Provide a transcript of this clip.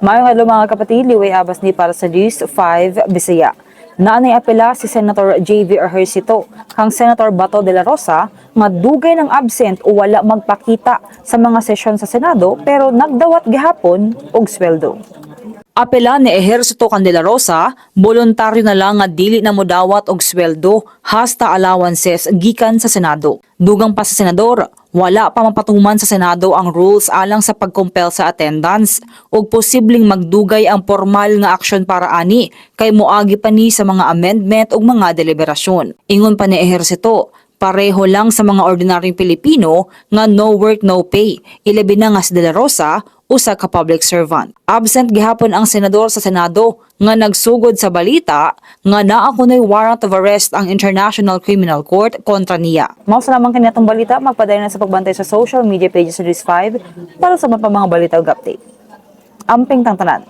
Mayong adlaw mga kapatid, liway abas ni para sa News 5 Bisaya. Naanay apela si Senator J.V. Ejercito kang Senator Bato de la Rosa nga dugay ng absent o wala magpakita sa mga sesyon sa Senado pero nagdawat gihapon og sweldo. Apela ni Ejercito kan de la Rosa, voluntaryo na lang nga dili na modawat og sweldo hasta allowances gikan sa Senado. Dugang pa sa senador, wala pa mapatuman sa Senado ang rules alang sa pagkumpel sa attendance ug posibleng magdugay ang formal nga aksyon para ani kay moagi pa ni sa mga amendment ug mga deliberasyon. Ingon pa ni Ejercito, pareho lang sa mga ordinaryong Pilipino nga no work no pay. Ilabi na nga si De La Rosa, usa ka public servant. Absent gihapon ang senador sa Senado nga nagsugod sa balita nga naa kunay warrant of arrest ang International Criminal Court kontra niya. Mao sa lamang kaniadtong balita, magpadayon na sa pagbantay sa social media pages sa News 5 para sa mga balita ug update. Amping tang tanan.